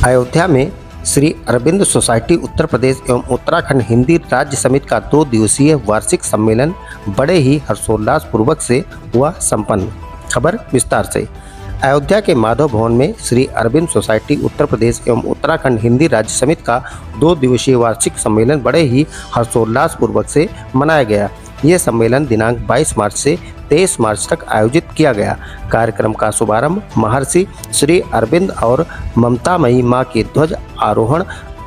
अयोध्या में श्री अरविंद सोसाइटी उत्तर प्रदेश एवं उत्तराखंड हिंदी राज्य समिति का 2 दिवसीय वार्षिक सम्मेलन बड़े ही हर्षोल्लास पूर्वक से हुआ संपन्न। खबर विस्तार से। अयोध्या के माधव भवन में श्री अरविंद सोसाइटी उत्तर प्रदेश एवं उत्तराखंड हिंदी राज्य समिति का 2 दिवसीय वार्षिक सम्मेलन बड़े ही हर्षोल्लास पूर्वक से मनाया गया। ये सम्मेलन दिनांक 22 मार्च से 23 मार्च तक आयोजित किया गया। कार्यक्रम का शुभारंभ महर्षि श्री अरविंद और ममतामयी मां के ध्वज आरोहण,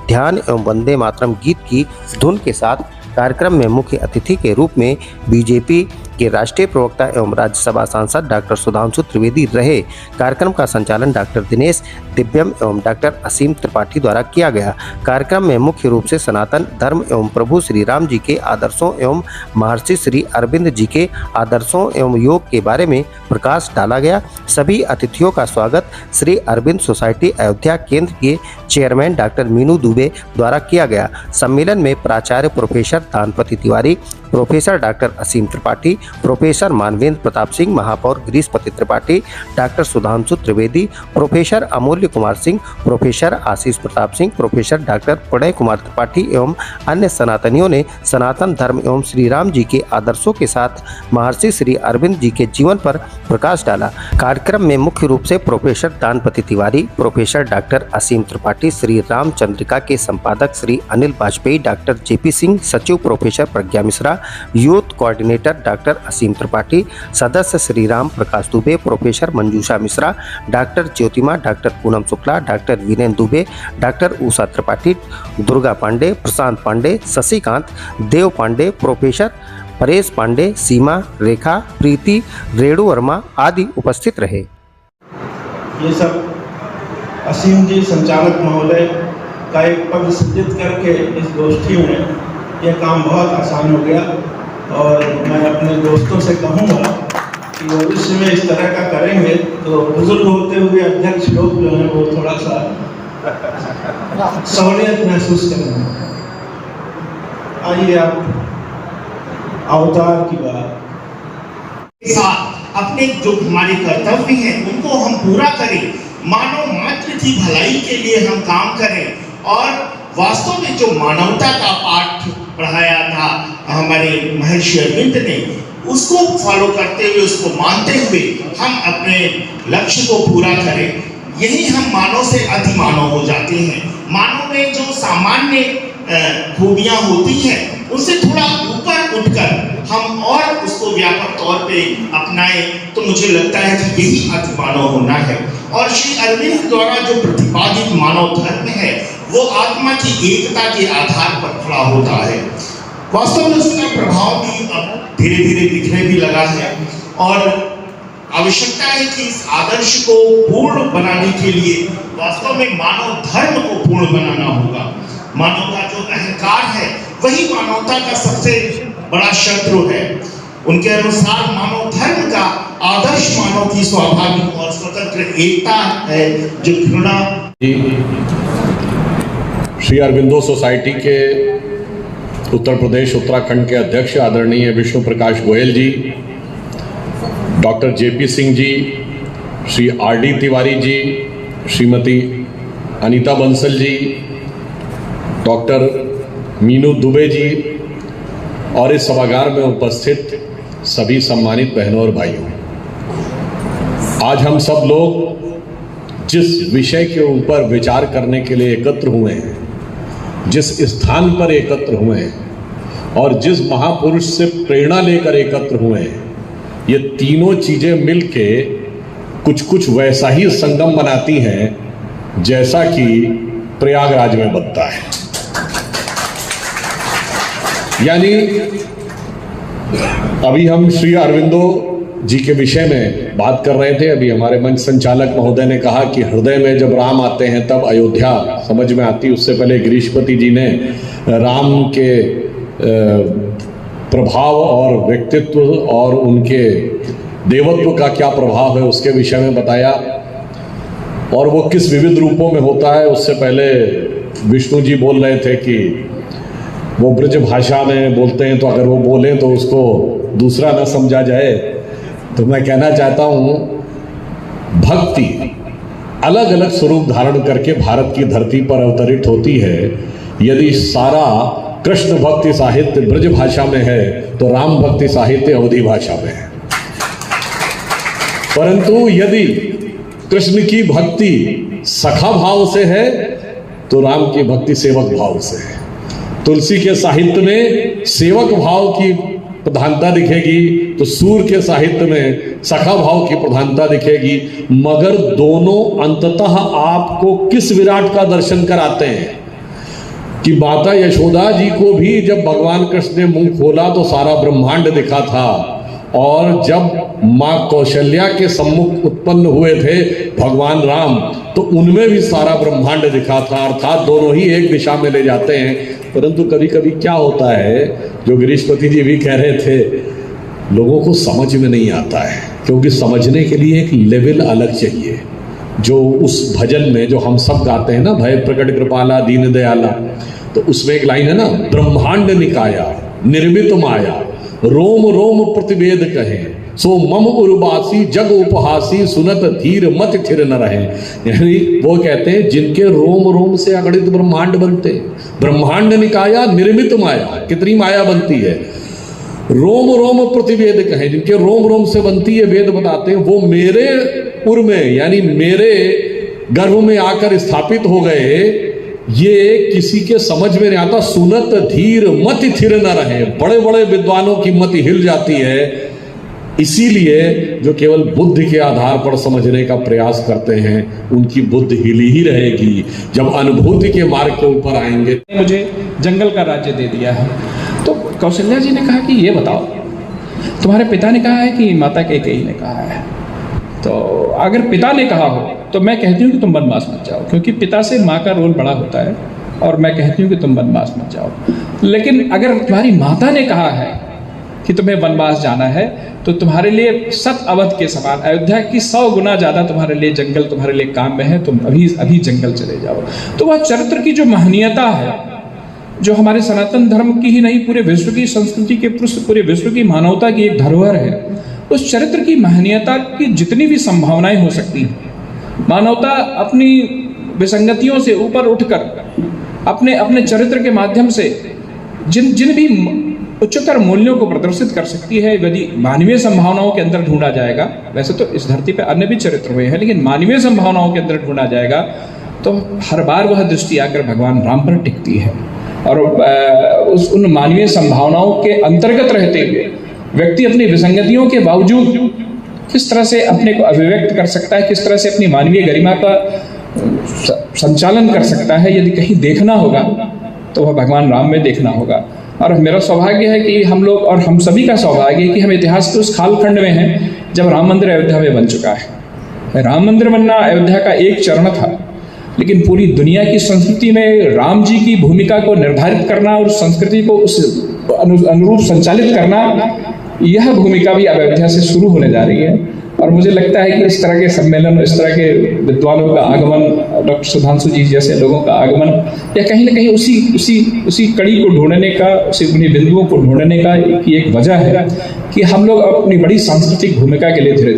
ध्यान एवं वंदे मातरम गीत की धुन के साथ। कार्यक्रम में मुख्य अतिथि के रूप में बीजेपी के राष्ट्रीय प्रवक्ता एवं राज्यसभा सांसद डॉक्टर सुधांशु त्रिवेदी रहे। कार्यक्रम का संचालन डॉक्टर दिनेश दिव्यम एवं डॉक्टर असीम त्रिपाठी द्वारा किया गया। कार्यक्रम में मुख्य रूप से सनातन धर्म एवं प्रभु श्री राम जी के आदर्शों एवं महर्षि श्री अरविंद जी के आदर्शों एवं योग के बारे में प्रकाश डाला गया। सभी अतिथियों का स्वागत श्री अरविंद सोसाइटी अयोध्या केंद्र के चेयरमैन डॉक्टर मीनू दुबे द्वारा किया गया। सम्मेलन में प्राचार्य professor Danpati Tiwari, professor doctor Asim Tripathi, professor Manvendra Pratap Singh, महापौर गिरीशपति त्रिपाठी, डॉक्टर सुधांशु त्रिवेदी, प्रोफेसर अमूल्य कुमार सिंह, प्रोफेसर आशीष प्रताप सिंह, प्रोफेसर डॉक्टर प्रणय कुमार त्रिपाठी एवं अन्य सनातनियों ने सनातन धर्म एवं श्री राम जी के आदर्शों के साथ महर्षि श्री अरविंद जी के जीवन पर प्रकाश डाला। कार्यक्रम में मुख्य रूप से professor Danpati Tiwari, professor doctor Asim Tripathi, Shri Ramchandrika के संपादक श्री अनिल वाजपेयी, डॉक्टर जेपी सिंह, सचिव professor Pragya Mishra, youth coordinator doctor Asim Tripathi, सदस्य Shri Ram Prakash Dubey, professor Manjusha Mishra, doctor Jyotima, doctor Poonam Shukla, doctor Virendra Dubey, doctor Usha Tripathi, Durga Pandey, Prashant Pandey, Shashikant, Dev Pandey, professor Paresh Pandey, Seema, Rekha, Preeti, Renu Verma आदि उपस्थित रहे। ये सब असीम जी संचालक महोदय का एक पद सृजित करके इस गोष्ठी में यह काम बहुत आसान हो गया और मैं अपने दोस्तों से कहूँगा कि भविष्य में इस तरह का करेंगे तो बुजुर्ग होते हुए अध्यक्ष लोग जो हैं वो थोड़ा सा सहूलियत महसूस करेंगे। आइए आप अवतार की बात के साथ अपने जो हमारे कर्तव्य हैं उनको हम पूरा करें, मानव मात्र की भलाई के लिए हम काम करें और वास्तव में जो मानवता का पाठ पढ़ाया था हमारे महर्षि अरविंद ने, उसको फॉलो करते हुए, उसको मानते हुए हम अपने लक्ष्य को पूरा करें। यही हम मानव से अति मानव हो जाते हैं। मानव में जो सामान्य खूबियां होती हैं उससे थोड़ा ऊपर उठकर हम और उसको व्यापक तौर पे अपनाएं तो मुझे लगता है कि यही अति मानव होना है। और श्री अरविंद द्वारा जो प्रतिपादित मानव धर्म है वो आत्मा की एकता के आधार पर खड़ा होता है। वास्तव में उसका प्रभाव भी अब धीरे धीरे दिखने भी लगा है और आवश्यकता है कि इस आदर्श को पूर्ण बनाने के लिए वास्तव में मानव धर्म को पूर्ण बनाना होगा। मानव का जो अहंकार है वही मानवता का सबसे बड़ा शत्रु है। उनके अनुसार मानव धर्म का आदर्श मानव की स्वाभाविक और स्वतंत्र एकता है जो घृणा। श्री अरविंदो सोसाइटी के उत्तर प्रदेश उत्तराखंड के अध्यक्ष आदरणीय विष्णु प्रकाश गोयल जी, doctor JP Singh ji, Shri RD Tiwari ji, Shrimati Anita Bansal ji, doctor Meenu Dubey ji और इस सभागार में उपस्थित सभी सम्मानित बहनों और भाइयों, आज हम सब लोग जिस विषय के ऊपर विचार करने के लिए एकत्र हुए हैं, जिस स्थान पर एकत्र हुए हैं और जिस महापुरुष से प्रेरणा लेकर एकत्र हुए हैं, ये तीनों चीजें मिलके कुछ वैसा ही संगम बनाती हैं जैसा कि प्रयागराज में बनता है। यानी अभी हम श्री अरविंदो जी के विषय में बात कर रहे थे। अभी हमारे मंच संचालक महोदय ने कहा कि हृदय में जब राम आते हैं तब अयोध्या समझ में आती। उससे पहले गिरीशपति जी ने राम के प्रभाव और व्यक्तित्व और उनके देवत्व का क्या प्रभाव है उसके विषय में बताया और वो किस विविध रूपों में होता है। उससे पहले विष्णु जी बोल रहे थे कि वो ब्रज भाषा में बोलते हैं तो अगर वो बोलें तो उसको दूसरा न समझा जाए। तो मैं कहना चाहता हूँ भक्ति अलग अलग स्वरूप धारण करके भारत की धरती पर अवतरित होती है। यदि सारा कृष्ण भक्ति साहित्य ब्रज भाषा में है तो राम भक्ति साहित्य अवधी भाषा में है। परंतु यदि कृष्ण की भक्ति सखा भाव से है तो राम की भक्ति सेवक भाव से है। तुलसी के साहित्य में सेवक भाव की प्रधानता दिखेगी तो सूर के साहित्य में सखा भाव की प्रधानता दिखेगी, मगर दोनों अंततः आपको किस विराट का दर्शन कराते हैं कि माता यशोदा जी को भी जब भगवान कृष्ण ने मुंह खोला तो सारा ब्रह्मांड दिखा था, और जब माँ कौशल्या के सम्मुख उत्पन्न हुए थे भगवान राम तो उनमें भी सारा ब्रह्मांड दिखा था, अर्थात दोनों ही एक दिशा में ले जाते हैं। परंतु कभी कभी क्या होता है, जो गिरीशपति जी भी कह रहे थे, लोगों को समझ में नहीं आता है, क्योंकि समझने के लिए एक लेवल अलग चाहिए। जो उस भजन में जो हम सब गाते हैं ना, भय प्रकट कृपाला दीन दयाला, तो उसमें एक लाइन है ना, ब्रह्मांड निकाया निर्मित माया रोम रोम प्रतिवेद कहे सो मम उर्वासी जग उपहासी सुनत धीर मत थिर न रहे। यानी वो कहते हैं जिनके रोम रोम से अगणित ब्रह्मांड बनते, ब्रह्मांड निकाया निर्मित माया, कितनी माया बनती है, रोम रोम प्रतिवेद कहे, जिनके रोम रोम से बनती है वेद बताते हैं, वो मेरे उर में यानी मेरे गर्भ में आकर स्थापित हो गए। ये किसी के समझ में नहीं आता। सुनत धीर मति थिर न रहे, बड़े बड़े विद्वानों की मति हिल जाती है। इसीलिए जो केवल बुद्धि के आधार पर समझने का प्रयास करते हैं उनकी बुद्धि हिली ही रहेगी। जब अनुभूति के मार्ग के ऊपर आएंगे। मुझे जंगल का राज्य दे दिया है। तो कौशल्या जी ने कहा कि ये बताओ, तुम्हारे पिता ने कहा है कि माता कैकेयी ने कहा है? तो अगर पिता ने कहा हो तो मैं कहती हूँ कि तुम वनवास मत जाओ, क्योंकि पिता से माँ का रोल बड़ा होता है, और मैं कहती हूँ कि तुम वनवास मत जाओ। लेकिन अगर तुम्हारी माता ने कहा है कि तुम्हें वनवास जाना है तो तुम्हारे लिए 7 अवध के समान, अयोध्या की 100 गुना ज़्यादा तुम्हारे लिए जंगल तुम्हारे लिए काम में है, तुम अभी जंगल चले जाओ। तो वह चरित्र की जो महनीयता है, जो हमारे सनातन धर्म की ही नहीं पूरे विश्व की संस्कृति के पूरे विश्व की मानवता की एक धरोहर है, उस चरित्र की महनीयता की जितनी भी संभावनाएं हो सकती हैं, मानवता अपनी विसंगतियों से ऊपर उठकर अपने चरित्र के माध्यम से जिन भी उच्चतर मूल्यों को प्रदर्शित कर सकती है। यदि मानवीय संभावनाओं के अंदर ढूंढा जाएगा, वैसे तो इस धरती पर अन्य भी चरित्र हुए हैं, लेकिन मानवीय संभावनाओं के अंदर ढूंढा जाएगा तो हर बार वह दृष्टि आकर भगवान राम पर टिकती है। और उन मानवीय संभावनाओं के अंतर्गत रहते हुए व्यक्ति अपनी विसंगतियों के बावजूद किस तरह से अपने को अभिव्यक्त कर सकता है, किस तरह से अपनी मानवीय गरिमा का संचालन कर सकता है, यदि कहीं देखना होगा तो वह भगवान राम में देखना होगा। और मेरा सौभाग्य है कि हम लोग, और हम सभी का सौभाग्य है कि हम इतिहास के उस कालखंड में हैं जब राम मंदिर अयोध्या में बन चुका है। राम मंदिर बनना अयोध्या का एक चरण था, लेकिन पूरी दुनिया की संस्कृति में राम जी की भूमिका को निर्धारित करना और संस्कृति को उस अनुरूप संचालित करना, यह भूमिका भी अयोध्या से शुरू होने जा रही है। और मुझे लगता है कि इस तरह के सम्मेलन, इस तरह के विद्वानों का आगमन, डॉक्टर सुधांशु जी जैसे लोगों का आगमन, या कहीं ना कहीं उसी कड़ी को ढूंढने का, उन्हीं बिंदुओं को ढूंढने का एक वजह है कि हम लोग अपनी बड़ी सांस्कृतिक भूमिका के लिए धीरे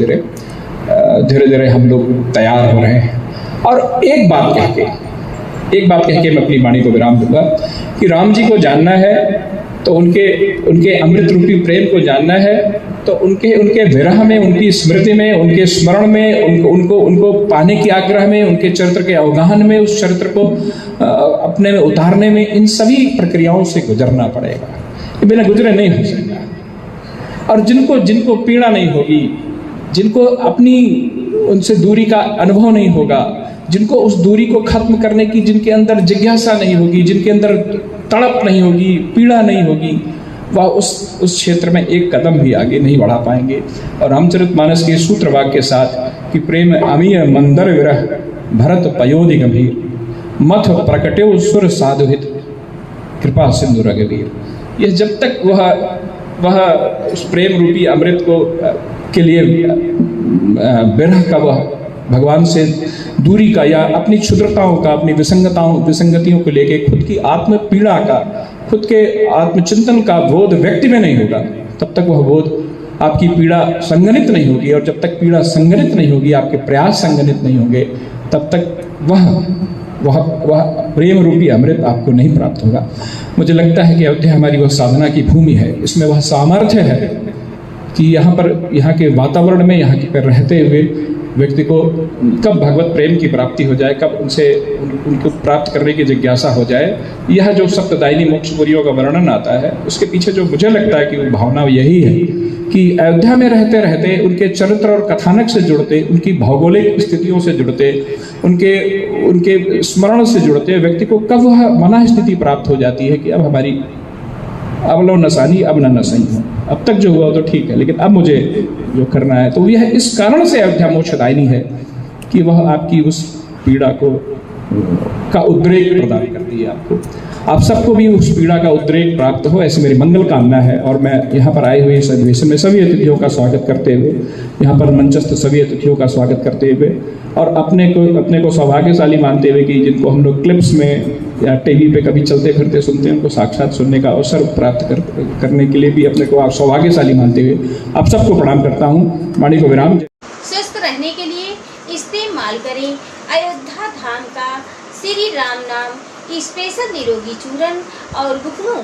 धीरे हम लोग तैयार हो रहे हैं। और एक बात कह के मैं अपनी वाणी को विराम दूंगा कि राम जी को जानना है तो उनके अमृत रूपी प्रेम को जानना है तो उनके विरह में, उनकी स्मृति में, उनके स्मरण में, उनको पाने की आग्रह में, उनके चरित्र के अवगाहन में, उस चरित्र को अपने में उतारने में, इन सभी प्रक्रियाओं से गुजरना पड़ेगा। ये बिना गुजरे नहीं हो सकता। और जिनको पीड़ा नहीं होगी, जिनको अपनी उनसे दूरी का अनुभव नहीं होगा, जिनको उस दूरी को खत्म करने की, जिनके अंदर जिज्ञासा नहीं होगी, जिनके अंदर तड़प नहीं होगी, पीड़ा नहीं होगी, वह उस क्षेत्र में एक कदम भी आगे नहीं बढ़ा पाएंगे। और रामचरितमानस के सूत्र वाक्य के साथ कि प्रेम अमीय मंदर विरह भरत पयोधि गंभीर मथ प्रकट्यो सुर साधुहित कृपा सिंधु रघुवीर। यह जब तक वह उस प्रेम रूपी अमृत को के लिए विरह का, वह भगवान से दूरी का, या अपनी क्षुद्रताओं का, अपनी विसंगतियों को लेके खुद की आत्म पीड़ा का, खुद के आत्मचिंतन का बोध व्यक्ति में नहीं होगा, तब तक वह बोध, आपकी पीड़ा संगनित नहीं होगी। और जब तक पीड़ा संगनित नहीं होगी, आपके प्रयास संगनित नहीं होंगे, तब तक वह प्रेम रूपी अमृत आपको नहीं प्राप्त होगा। मुझे लगता है कि अयोध्या हमारी वह साधना की भूमि है। इसमें वह सामर्थ्य है कि यहाँ के वातावरण में यहाँ के पर रहते हुए व्यक्ति को कब भगवत प्रेम की प्राप्ति हो जाए, कब उनको प्राप्त करने की जिज्ञासा हो जाए। यह जो सप्तदायिनी मोक्षपुरियों का वर्णन आता है, उसके पीछे जो मुझे लगता है कि वो भावना यही है कि अयोध्या में रहते रहते उनके चरित्र और कथानक से जुड़ते, उनकी भौगोलिक स्थितियों से जुड़ते, उनके स्मरण से जुड़ते व्यक्ति को कब वह मना स्थिति प्राप्त हो जाती है कि अब लो नसानी, अब न नसई हो, अब तक जो हुआ तो ठीक है, लेकिन अब मुझे जो करना है। तो यह इस कारण से अयोध्या मोक्षदायिनी है कि वह आपकी उस पीड़ा का उद्रेक प्रदान करती है आपको। आप सबको भी उस पीड़ा का उद्रेक प्राप्त हो, ऐसी मेरी मंगल कामना है। और मैं यहाँ पर आए हुए इस अधिवेशन में सभी अतिथियों का स्वागत करते हुए, यहाँ पर मंचस्थ सभी अतिथियों का स्वागत करते हुए और अपने को सौभाग्यशाली मानते हुए कि जिनको हम लोग क्लिप्स में या टीवी पे कभी चलते फिरते सुनते हैं, उनको साक्षात सुनने का अवसर प्राप्त करने के लिए भी अपने को आप सौभाग्यशाली मानते हुए आप सबको प्रणाम करता हूँ। वाणी को विराम। स्वस्थ रहने के लिए इस्तेमाल करें अयोध्या धाम का श्री राम नाम स्पेशल निरोगी चूर्ण और बुकरों।